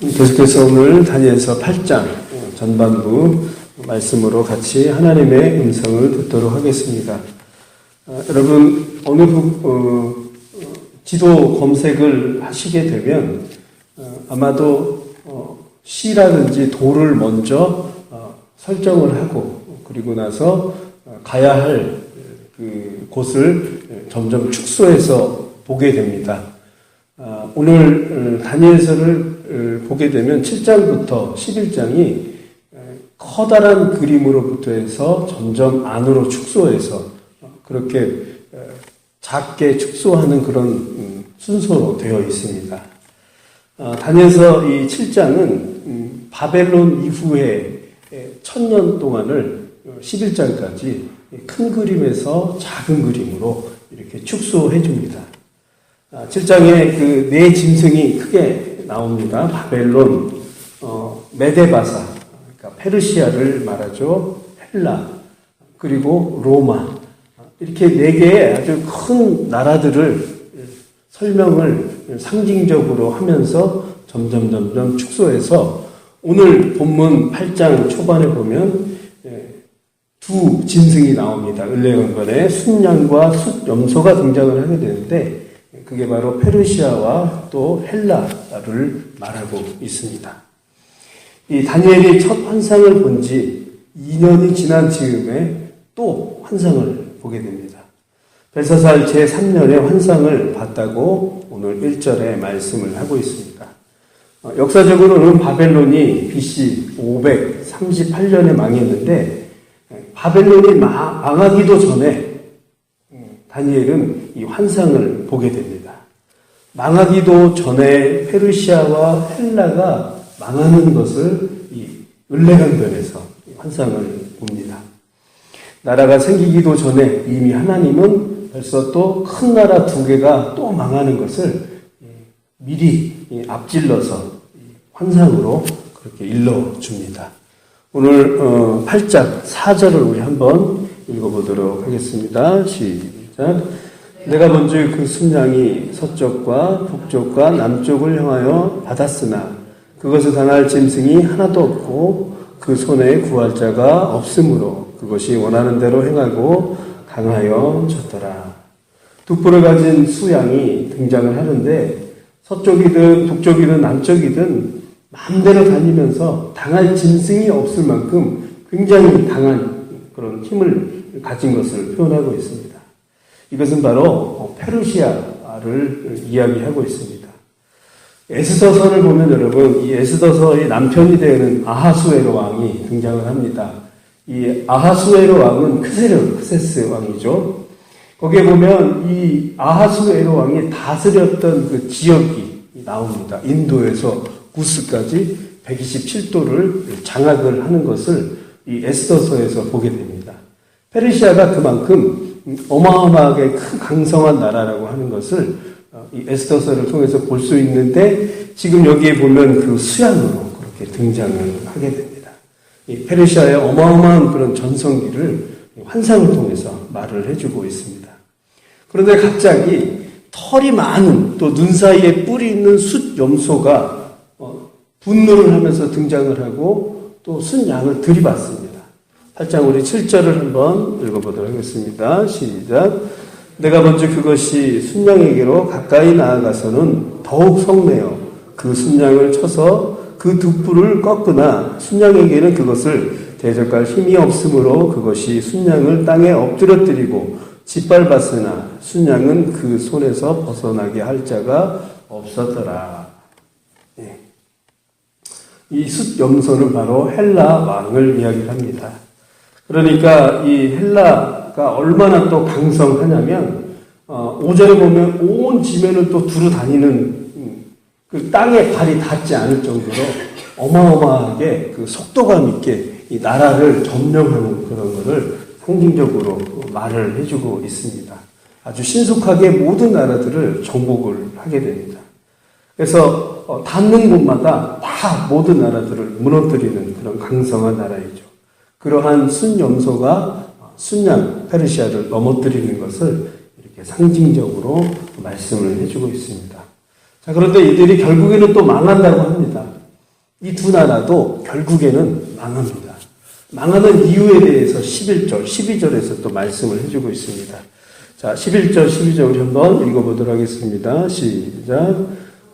계속해서 오늘 다니엘서 8장 전반부 말씀으로 같이 하나님의 음성을 듣도록 하겠습니다. 여러분 어느 지도 검색을 하시게 되면 아마도 시라든지 도를 먼저 설정을 하고 그리고 나서 가야 할 그 곳을 점점 축소해서 보게 됩니다. 오늘 다니엘서를 보게 되면 7장부터 11장이 커다란 그림으로부터 해서 점점 안으로 축소해서 그렇게 작게 축소하는 그런 순서로 되어 있습니다. 다니엘서 이 7장은 바벨론 이후에 1000년 동안을 11장까지 큰 그림에서 작은 그림으로 이렇게 축소해 줍니다. 7장에 그 네 짐승이 크게 나옵니다. 바벨론, 메데바사, 그러니까 페르시아를 말하죠. 헬라, 그리고 로마. 이렇게 네 개의 아주 큰 나라들을 설명을 상징적으로 하면서 점점 축소해서 오늘 본문 8장 초반에 보면 두 짐승이 나옵니다. 을레강변에 숫양과 숫염소가 등장을 하게 되는데 그게 바로 페르시아와 또 헬라를 말하고 있습니다. 이 다니엘이 첫 환상을 본 지 2년이 지난 즈음에 또 환상을 보게 됩니다. 벨사살 제3년에 환상을 봤다고 오늘 1절에 말씀을 하고 있습니다. 역사적으로는 바벨론이 BC 538년에 망했는데 바벨론이 망하기도 전에 다니엘은 이 환상을 보게 됩니다. 망하기도 전에 페르시아와 헬라가 망하는 것을 이 을레강변에서 환상을 봅니다. 나라가 생기기도 전에 이미 하나님은 벌써 또 큰 나라 두 개가 또 망하는 것을 미리 앞질러서 환상으로 그렇게 일러줍니다. 오늘 8장 4절을 우리 한번 읽어보도록 하겠습니다. 시작. 내가 먼저 그 순양이 서쪽과 북쪽과 남쪽을 향하여 받았으나 그것을 당할 짐승이 하나도 없고 그 손에 구할 자가 없으므로 그것이 원하는 대로 행하고 강하여 졌더라. 두 뿔을 가진 수양이 등장을 하는데 서쪽이든 북쪽이든 남쪽이든 마음대로 다니면서 당할 짐승이 없을 만큼 굉장히 강한 그런 힘을 가진 것을 표현하고 있습니다. 이것은 바로 페르시아를 이야기하고 있습니다. 에스더서를 보면 여러분 이 에스더서의 남편이 되는 아하수에로 왕이 등장을 합니다. 이 아하수에로 왕은 크세스 왕이죠. 거기에 보면 이 아하수에로 왕이 다스렸던 그 지역이 나옵니다. 인도에서 구스까지 127도를 장악을 하는 것을 이 에스더서에서 보게 됩니다. 페르시아가 그만큼 어마어마하게 큰 강성한 나라라고 하는 것을 이 에스더서를 통해서 볼 수 있는데 지금 여기에 보면 그 수양으로 그렇게 등장을 하게 됩니다. 이 페르시아의 어마어마한 그런 전성기를 환상을 통해서 말을 해주고 있습니다. 그런데 갑자기 털이 많은 또 눈 사이에 뿔이 있는 숫염소가 분노를 하면서 등장을 하고 또 순양을 들이받습니다. 8장 우리 7절을 한번 읽어보도록 하겠습니다. 시작. 내가 먼저 그것이 순양에게로 가까이 나아가서는 더욱 성내어 그 순양을 쳐서 그 두 뿔을 꺾으나 순양에게는 그것을 대적할 힘이 없으므로 그것이 순양을 땅에 엎드려뜨리고 짓밟았으나 순양은 그 손에서 벗어나게 할 자가 없었더라. 이 숫염소는 바로 헬라 왕을 이야기합니다. 그러니까 이 헬라가 얼마나 또 강성하냐면 5절에 보면 온 지면을 또 두루 다니는 그 땅에 발이 닿지 않을 정도로 어마어마하게 그 속도감 있게 이 나라를 점령하는 그런 것을 상징적으로 말을 해주고 있습니다. 아주 신속하게 모든 나라들을 정복을 하게 됩니다. 그래서 닿는 곳마다 다 모든 나라들을 무너뜨리는 그런 강성한 나라이죠. 그러한 순염소가 순양 페르시아를 넘어뜨리는 것을 이렇게 상징적으로 말씀을 해주고 있습니다. 자, 그런데 이들이 결국에는 또 망한다고 합니다. 이 두 나라도 결국에는 망합니다. 망하는 이유에 대해서 11절, 12절에서 또 말씀을 해주고 있습니다. 자, 11절, 12절 우리 한번 읽어보도록 하겠습니다. 시작.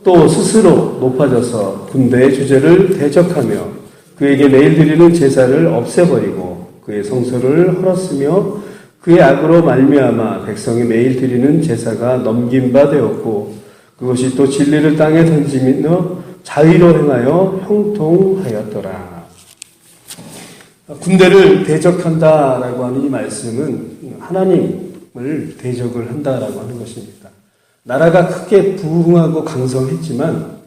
또 스스로 높아져서 군대의 주제를 대적하며 그에게 매일 드리는 제사를 없애버리고 그의 성소를 헐었으며 그의 악으로 말미암아 백성이 매일 드리는 제사가 넘긴 바 되었고 그것이 또 진리를 땅에 던지며 자위로 행하여 형통하였더라. 군대를 대적한다라고 하는 이 말씀은 하나님을 대적을 한다라고 하는 것입니다. 나라가 크게 부흥하고 강성했지만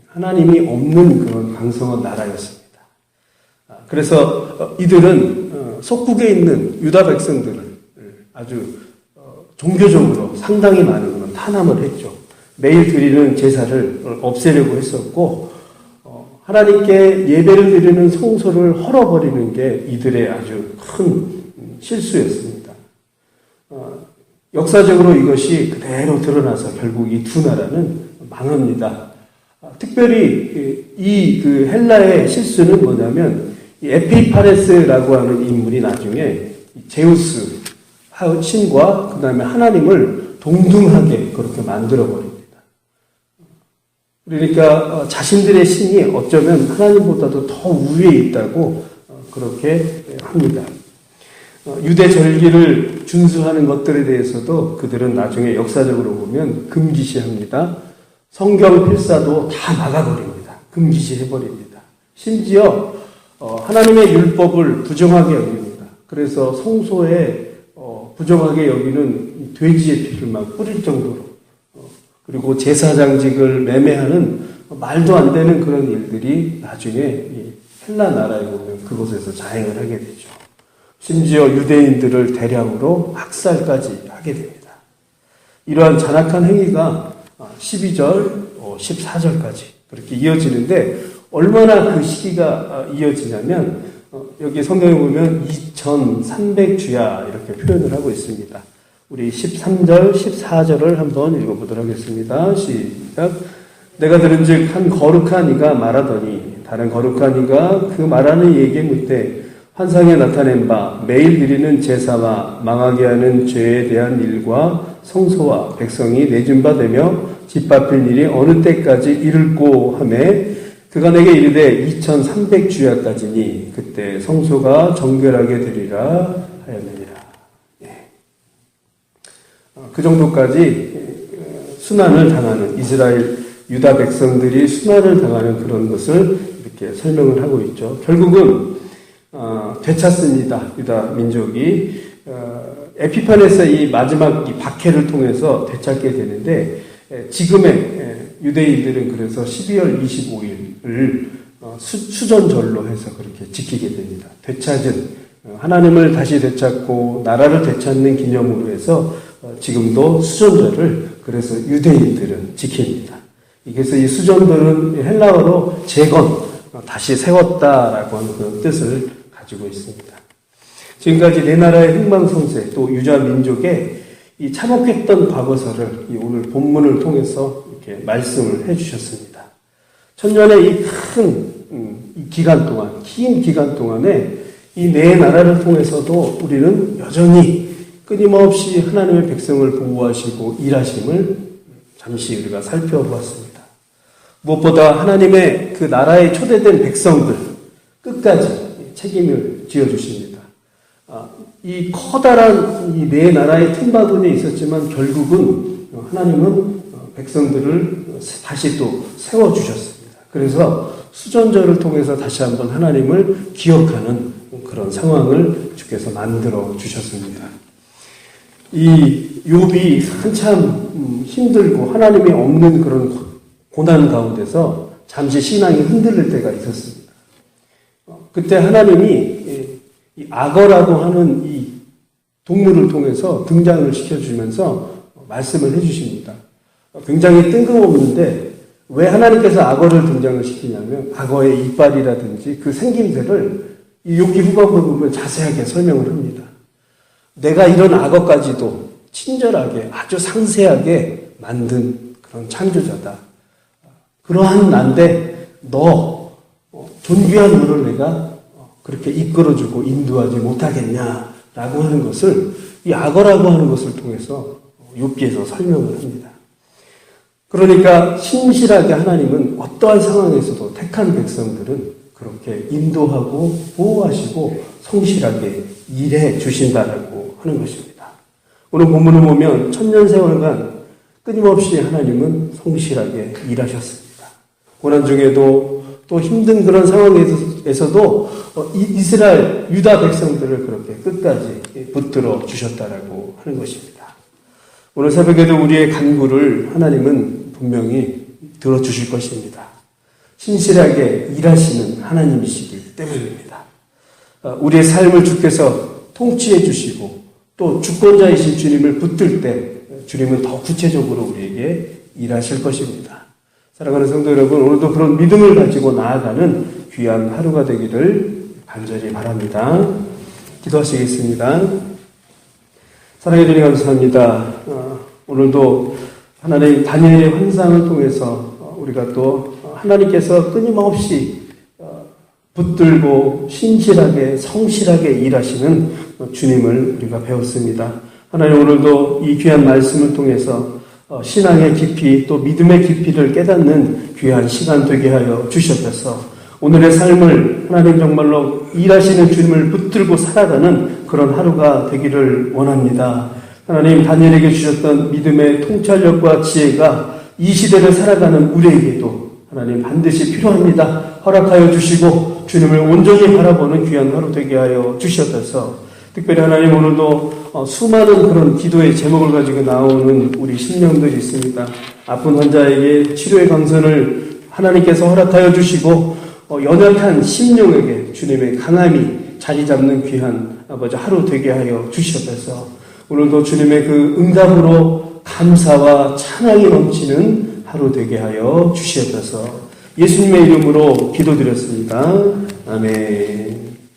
하나님이 없는 그런 강성한 나라였습니다. 그래서 이들은 속국에 있는 유다 백성들을 아주 종교적으로 상당히 많은 그런 탄압을 했죠. 매일 드리는 제사를 없애려고 했었고 하나님께 예배를 드리는 성소를 헐어버리는 게 이들의 아주 큰 실수였습니다. 역사적으로 이것이 그대로 드러나서 결국 이 두 나라는 망합니다. 특별히 이 그 헬라의 실수는 뭐냐면 이 에피파네스라고 하는 인물이 나중에 제우스 신과 그 다음에 하나님을 동등하게 그렇게 만들어 버립니다. 그러니까 자신들의 신이 어쩌면 하나님보다도 더 위에 있다고 그렇게 합니다. 유대 절기를 준수하는 것들에 대해서도 그들은 나중에 역사적으로 보면 금기시합니다. 성경 필사도 다 막아버립니다. 금기시해버립니다. 심지어 하나님의 율법을 부정하게 여깁니다. 그래서 성소에 부정하게 여기는 돼지의 피를 막 뿌릴 정도로 그리고 제사장직을 매매하는 말도 안 되는 그런 일들이 나중에 이 헬라 나라에 보면 그곳에서 자행을 하게 되죠. 심지어 유대인들을 대량으로 학살까지 하게 됩니다. 이러한 잔악한 행위가 12절, 14절까지 그렇게 이어지는데 얼마나 그 시기가 이어지냐면 여기 성경에 보면 2300주야 이렇게 표현을 하고 있습니다. 우리 13절, 14절을 한번 읽어보도록 하겠습니다. 시작. 내가 들은즉 한 거룩한 이가 말하더니 다른 거룩한 이가 그 말하는 이에게 묻되 환상에 나타낸 바 매일 드리는 제사와 망하게 하는 죄에 대한 일과 성소와 백성이 내준 바 되며 짓밟힐 일이 어느 때까지 이를꼬 하매 그가 내게 이르되 2300주야까지니 그때 성소가 정결하게 되리라 하였느니라. 그 정도까지 순환을 당하는 이스라엘 유다 백성들이 순환을 당하는 그런 것을 이렇게 설명을 하고 있죠. 결국은 되찾습니다. 유다 민족이 에피파네스 이 마지막 이 박해를 통해서 되찾게 되는데 지금의 유대인들은 그래서 12월 25일을 수전절로 해서 그렇게 지키게 됩니다. 되찾은 하나님을 다시 되찾고 나라를 되찾는 기념으로 해서 지금도 수전절을 그래서 유대인들은 지킵니다. 그래서 이 수전절은 헬라어로 재건, 다시 세웠다라고 하는 그런 뜻을 가지고 있습니다. 지금까지 네 나라의 흥망성쇠 또 유다 민족의 이 참혹했던 과거사를 이 오늘 본문을 통해서 이렇게 말씀을 해주셨습니다. 천년의 이 큰 기간 동안, 긴 기간 동안에 이 네 나라를 통해서도 우리는 여전히 끊임없이 하나님의 백성을 보호하시고 일하심을 잠시 우리가 살펴보았습니다. 무엇보다 하나님의 그 나라에 초대된 백성들 끝까지 책임을 지어주십니다. 이 커다란 이 네 나라의 틈바구니에 있었지만 결국은 하나님은 백성들을 다시 또 세워주셨습니다. 그래서 수전절을 통해서 다시 한번 하나님을 기억하는 그런 상황을 주께서 만들어 주셨습니다. 이 욥이 한참 힘들고 하나님이 없는 그런 고난 가운데서 잠시 신앙이 흔들릴 때가 있었습니다. 그때 하나님이 이 악어라고 하는 이 동물을 통해서 등장을 시켜주면서 말씀을 해주십니다. 굉장히 뜬금없는데 왜 하나님께서 악어를 등장을 시키냐면 악어의 이빨이라든지 그 생김새를 이 욥기 후반부에 보면 자세하게 설명을 합니다. 내가 이런 악어까지도 친절하게 아주 상세하게 만든 그런 창조자다. 그러한 난데 너 존귀한 너를 내가 그렇게 이끌어주고 인도하지 못하겠냐라고 하는 것을 이 악어라고 하는 것을 통해서 욥기에서 설명을 합니다. 그러니까 신실하게 하나님은 어떠한 상황에서도 택한 백성들은 그렇게 인도하고 보호하시고 성실하게 일해 주신다라고 하는 것입니다. 오늘 본문을 보면 천년세월간 끊임없이 하나님은 성실하게 일하셨습니다. 고난 중에도 또 힘든 그런 상황에서도 이스라엘 유다 백성들을 그렇게 끝까지 붙들어 주셨다라고 하는 것입니다. 오늘 새벽에도 우리의 간구를 하나님은 분명히 들어주실 것입니다. 신실하게 일하시는 하나님이시기 때문입니다. 우리의 삶을 주께서 통치해 주시고 또 주권자이신 주님을 붙들 때 주님은 더 구체적으로 우리에게 일하실 것입니다. 사랑하는 성도 여러분, 오늘도 그런 믿음을 가지고 나아가는 귀한 하루가 되기를 간절히 바랍니다. 기도하시겠습니다. 사랑해 주님 감사합니다. 오늘도 하나님 다니엘의 환상을 통해서 우리가 또 하나님께서 끊임없이 붙들고 신실하게 성실하게 일하시는 주님을 우리가 배웠습니다. 하나님 오늘도 이 귀한 말씀을 통해서 신앙의 깊이 또 믿음의 깊이를 깨닫는 귀한 시간 되게 하여 주셨어서 오늘의 삶을 하나님 정말로 일하시는 주님을 붙들고 살아가는 그런 하루가 되기를 원합니다. 하나님 다니엘에게 주셨던 믿음의 통찰력과 지혜가 이 시대를 살아가는 우리에게도 하나님 반드시 필요합니다. 허락하여 주시고 주님을 온전히 바라보는 귀한 하루 되게 하여 주셨어서 특별히 하나님 오늘도 수많은 그런 기도의 제목을 가지고 나오는 우리 심령들이 있습니다. 아픈 환자에게 치료의 강선을 하나님께서 허락하여 주시고 연약한 심령에게 주님의 강함이 자리 잡는 귀한 아버지 하루 되게 하여 주셨어서 오늘도 주님의 그 응답으로 감사와 찬양이 넘치는 하루 되게 하여 주시옵소서. 예수님의 이름으로 기도드렸습니다. 아멘.